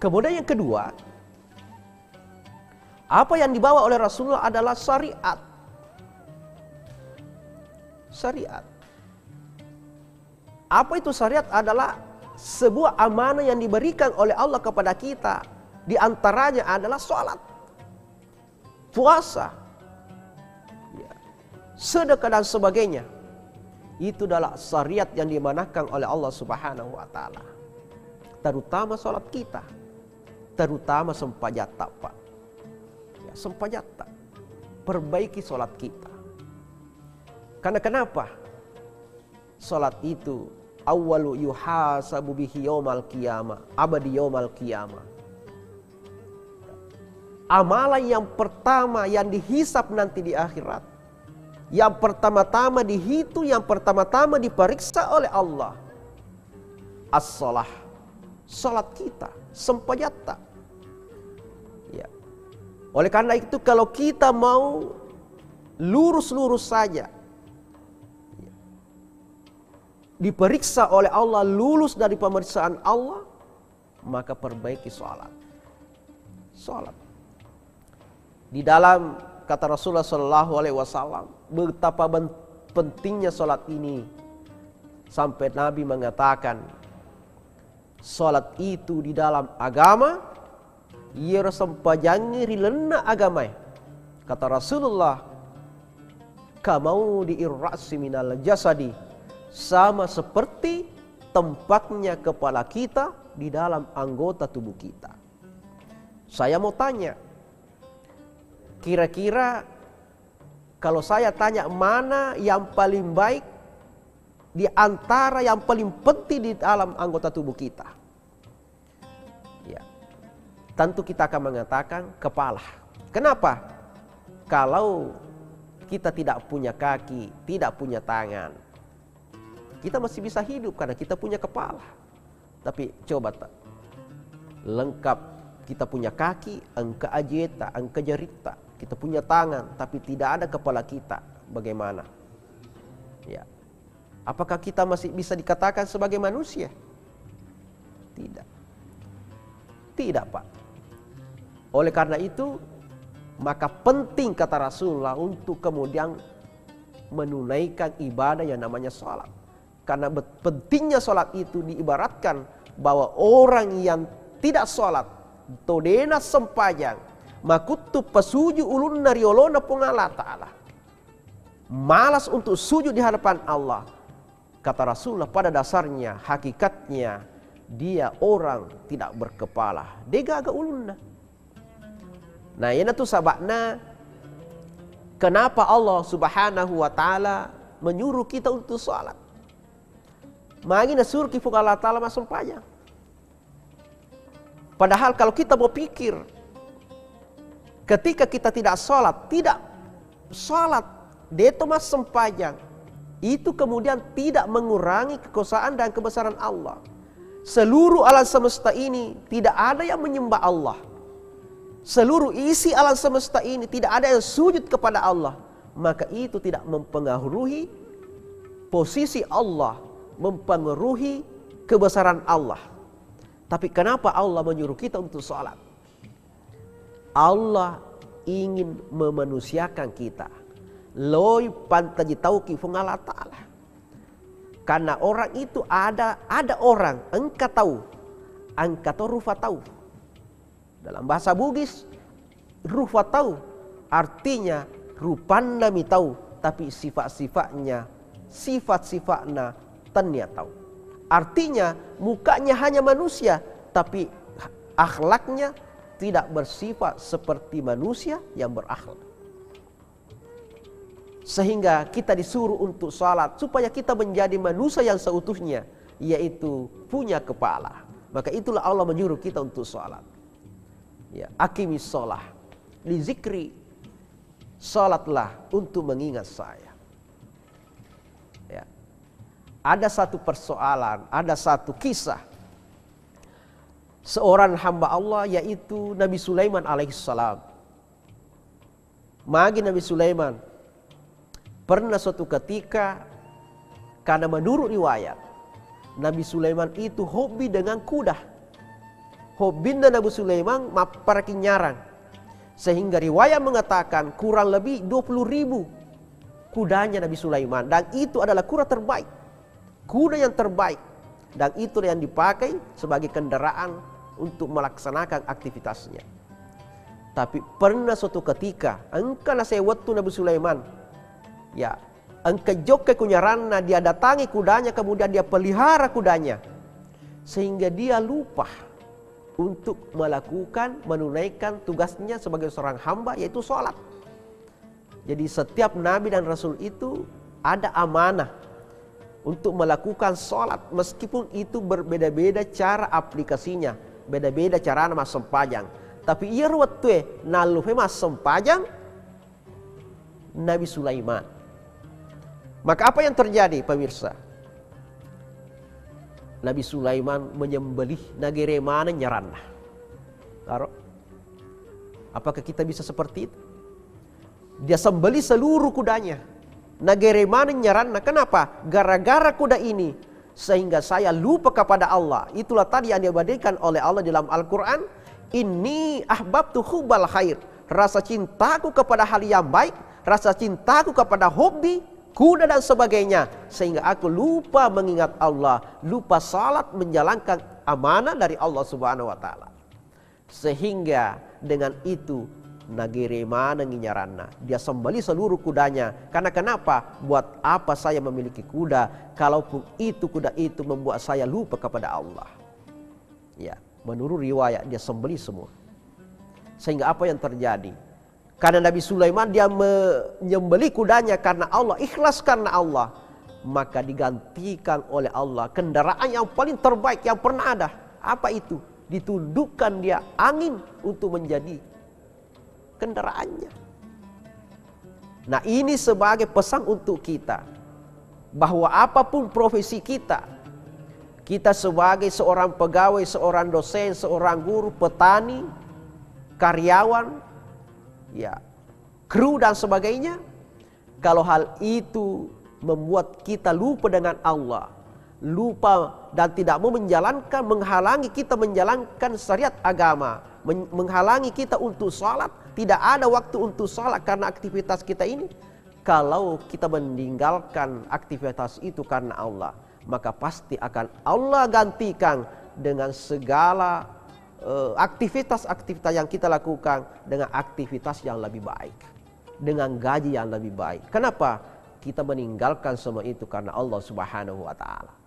Kemudian yang kedua, apa yang dibawa oleh Rasulullah adalah syariat. Syariat. Apa itu syariat? Adalah sebuah amanah yang diberikan oleh Allah kepada kita. Di antaranya adalah sholat, puasa, sedekah dan sebagainya. Itu adalah syariat yang dimanahkan oleh Allah Subhanahu wa taala. Terutama sholat kita, terutama sempajata, Pak. Ya, sempajata. Perbaiki sholat kita. Karena kenapa? Sholat itu awwalu yuhasabu bihi yaumal qiyamah, abadi yaumal qiyamah. Amalan yang pertama yang dihisap nanti di akhirat, yang pertama-tama dihitung, yang pertama-tama diperiksa oleh Allah, as-shalah, salat kita sempajata. Ya. Oleh karena itu kalau kita mau lurus-lurus saja, ya, diperiksa oleh Allah, lulus dari pemeriksaan Allah, maka perbaiki salat. Salat. Di dalam kata Rasulullah SAW, betapa pentingnya salat ini, sampai Nabi mengatakan, salat itu di dalam agama, ia sempajangi rilena agama. Kata Rasulullah, kamau diirrasi minal jasadi, sama seperti tempatnya kepala kita di dalam anggota tubuh kita. Saya mau tanya, kira-kira kalau saya tanya mana yang paling baik di antara yang paling penting di dalam anggota tubuh kita? Ya, tentu kita akan mengatakan kepala. Kenapa? Kalau kita tidak punya kaki, tidak punya tangan, kita masih bisa hidup karena kita punya kepala. Tapi coba lengkap, kita punya kaki, angka ajeta, angka jarita. Kita punya tangan, tapi tidak ada kepala kita. Bagaimana? Ya. Apakah kita masih bisa dikatakan sebagai manusia? Tidak. Tidak, Pak. Oleh karena itu, maka penting kata Rasulullah untuk kemudian menunaikan ibadah yang namanya sholat. Karena pentingnya sholat itu diibaratkan bahwa orang yang tidak sholat, todena sempajang, makutu pasuju ulun nariolona pungala ta'ala, malas untuk sujud di hadapan Allah. Kata Rasulullah, pada dasarnya, hakikatnya dia orang tidak berkepala. Dega agak ulunna. Nah, ini tuh sabakna kenapa Allah Subhanahu wa taala menyuruh kita untuk salat. Magina suruh ki Allah taala masuk pajang. Padahal kalau kita mau pikir, ketika kita tidak sholat deto mas sempajang, itu kemudian tidak mengurangi kekuasaan dan kebesaran Allah. Seluruh alam semesta ini tidak ada yang menyembah Allah. Seluruh isi alam semesta ini tidak ada yang sujud kepada Allah. Maka itu tidak mempengaruhi posisi Allah, mempengaruhi kebesaran Allah. Tapi kenapa Allah menyuruh kita untuk sholat? Allah ingin memanusiakan kita. Loi pantaji tauki fungala ta'ala. Karena orang itu ada orang engkau tahu, engkau rufa tahu. Dalam bahasa Bugis, rufa tahu artinya rupanda mi tahu, tapi sifat-sifatnya, sifat-sifatnya tanya tahu. Artinya mukanya hanya manusia, tapi akhlaknya tidak bersifat seperti manusia yang berakhlak. Sehingga kita disuruh untuk salat supaya kita menjadi manusia yang seutuhnya, yaitu punya kepala. Maka itulah Allah menyuruh kita untuk salat. Ya, aqimis shalah li zikri, salatlah untuk mengingat saya. Ya. Ada satu persoalan, ada satu kisah seorang hamba Allah, yaitu Nabi Sulaiman alaihissalam. Magi Nabi Sulaiman pernah suatu ketika, karena menurut riwayat Nabi Sulaiman itu hobi dengan kuda. hobinda Nabi Sulaiman maparkinyarang. Sehingga riwayat mengatakan kurang lebih 20.000 kudanya Nabi Sulaiman. Dan itu adalah kuda terbaik. Kuda yang terbaik. Dan itu yang dipakai sebagai kendaraan untuk melaksanakan aktivitasnya. Tapi pernah suatu ketika engkau nasewatu Nabi Sulaiman, ya, engkau jokke kunyaranna, dia datangi kudanya, kemudian dia pelihara kudanya, sehingga dia lupa untuk menunaikan tugasnya sebagai seorang hamba, yaitu sholat. Jadi setiap nabi dan rasul itu ada amanah untuk melakukan sholat, meskipun itu berbeda-beda cara aplikasinya, beda-beda cara mas sempajang. Tapi ia ruwet tuh naluhe mas sempajang Nabi Sulaiman. Maka apa yang terjadi pemirsa? Nabi Sulaiman menyembelih nagere mana nyaranna. Apakah kita bisa seperti itu? Dia sembelih seluruh kudanya. Nagere mana nyaranna. Kenapa? Gara-gara kuda ini sehingga saya lupa kepada Allah. Itulah tadi yang diabadikan oleh Allah dalam Al-Quran. Inni ahbabtu hubbal khair. Rasa cintaku kepada hal yang baik, rasa cintaku kepada hobi, kuda dan sebagainya, sehingga aku lupa mengingat Allah, lupa salat, menjalankan amanah dari Allah Subhanahu wa taala. Sehingga dengan itu nagere mana nginyaranna, dia sembelih seluruh kudanya. Karena kenapa? Buat apa saya memiliki kuda kalaupun itu kuda itu membuat saya lupa kepada Allah. Ya, menurut riwayat dia sembelih semua. Sehingga apa yang terjadi? Karena Nabi Sulaiman dia menyembelih kudanya karena Allah, ikhlas karena Allah, maka digantikan oleh Allah kendaraan yang paling terbaik yang pernah ada. Apa itu? Ditundukkan dia angin untuk menjadi kendaraannya. Nah, ini sebagai pesan untuk kita bahwa apapun profesi kita, kita sebagai seorang pegawai, seorang dosen, seorang guru, petani, karyawan, ya, kru dan sebagainya, kalau hal itu membuat kita lupa dengan Allah, lupa dan tidak mau menjalankan, menghalangi kita menjalankan syariat agama, menghalangi kita untuk sholat, tidak ada waktu untuk sholat karena aktivitas kita ini. Kalau kita meninggalkan aktivitas itu karena Allah, maka pasti akan Allah gantikan dengan segala aktivitas-aktivitas yang kita lakukan dengan aktivitas yang lebih baik, dengan gaji yang lebih baik. Kenapa? Kita meninggalkan semua itu karena Allah Subhanahu wa taala.